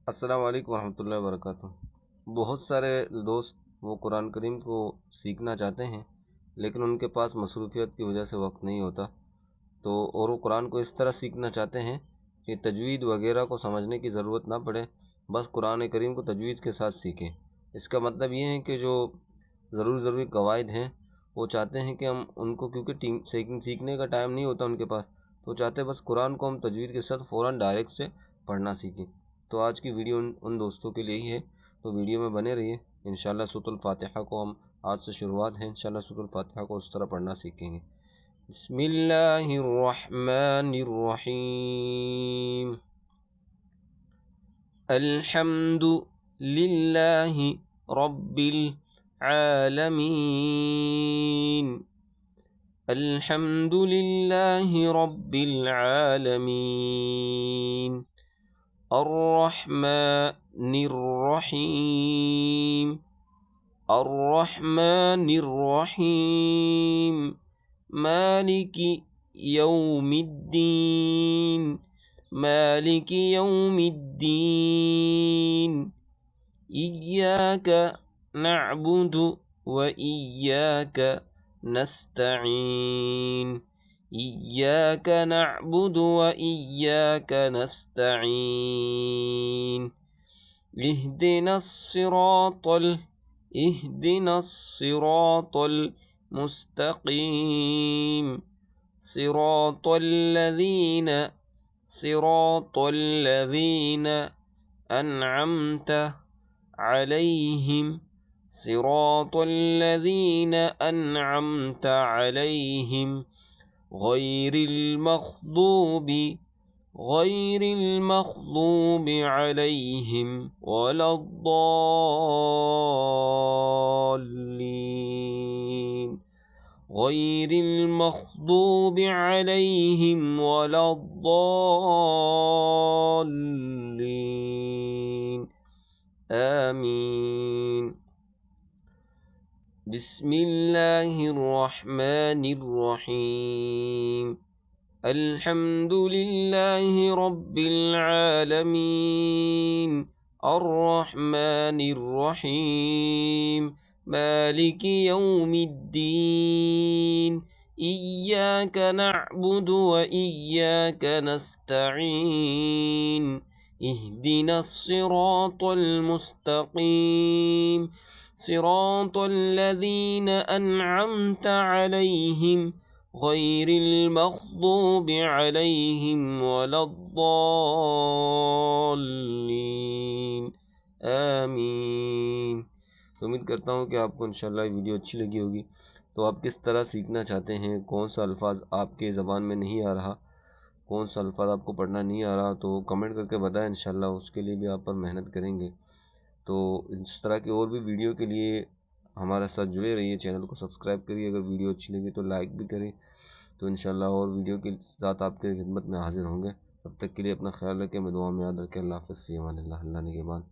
السلام علیکم ورحمۃ اللہ وبرکاتہ۔ بہت سارے دوست وہ قرآن کریم کو سیکھنا چاہتے ہیں، لیکن ان کے پاس مصروفیت کی وجہ سے وقت نہیں ہوتا، اور وہ قرآن کو اس طرح سیکھنا چاہتے ہیں کہ تجوید وغیرہ کو سمجھنے کی ضرورت نہ پڑے، بس قرآن کریم کو تجوید کے ساتھ سیکھیں۔ اس کا مطلب یہ ہے کہ جو ضروری قواعد ہیں وہ چاہتے ہیں کہ ہم ان کو، کیونکہ سیکھنے کا ٹائم نہیں ہوتا ان کے پاس، تو چاہتے ہیں بس قرآن کو ہم تجوید کے ساتھ فوراً ڈائریکٹ سے پڑھنا سیکھیں۔ تو آج کی ویڈیو ان دوستوں کے لیے ہی ہے، تو ویڈیو میں بنے رہیے۔ انشاءاللہ سورۃ الفاتحہ کو ہم آج سے شروعات ہے، انشاءاللہ سورۃ الفاتحہ کو اس طرح پڑھنا سیکھیں گے۔ بسم اللہ الرحمن الرحیم۔ الحمد للہ رب العالمین۔ الحمد للہ رب العالمین۔ الرحمن الرحیم۔ الرحمن الرحیم۔ مالک یوم الدین۔ مالک یوم الدین۔ ایاک نعبد و ایاک نستعین۔ ایاک نعبد و ایاک نستعین۔ اہدنا الصراط المستقیم۔ صراط الذین انعمت علیہم۔ صراط الذین انعمت علیہم غیر المغضوب علیہم ولا الضالین۔ غیر المغضوب علیہم ولا الضالین۔ آمین۔ بسم اللہ الرحمن الرحیم۔ الحمد للہ رب العالمین۔ الرحمن الرحیم۔ مالک یوم الدین۔ ایاک نعبد و ایاک نستعین۔ اہدنا الصراط المستقیم۔ صراط الذین انعمت علیہم غیر المغضوب علیہم ولا الضالین۔ آمین۔ تو امید کرتا ہوں کہ آپ کو انشاءاللہ یہ ویڈیو اچھی لگی ہوگی۔ تو آپ کس طرح سیکھنا چاہتے ہیں، کون سا الفاظ آپ کے زبان میں نہیں آ رہا، کون سا الفاظ آپ کو پڑھنا نہیں آ رہا، تو کمنٹ کر کے بتائیں، انشاءاللہ اس کے لیے بھی آپ پر محنت کریں گے۔ تو اس طرح کی اور بھی ویڈیو کے لیے ہمارے ساتھ جڑے رہیے، چینل کو سبسکرائب کریے، اگر ویڈیو اچھی لگی تو لائک بھی کریں۔ تو انشاءاللہ اور ویڈیو کے ساتھ آپ کے خدمت میں حاضر ہوں گے۔ تب تک کے لیے اپنا خیال رکھیں، میں دعا میں یاد رکھیں۔ اللہ حافظ، فی امان اللہ، اللہ نگہبان۔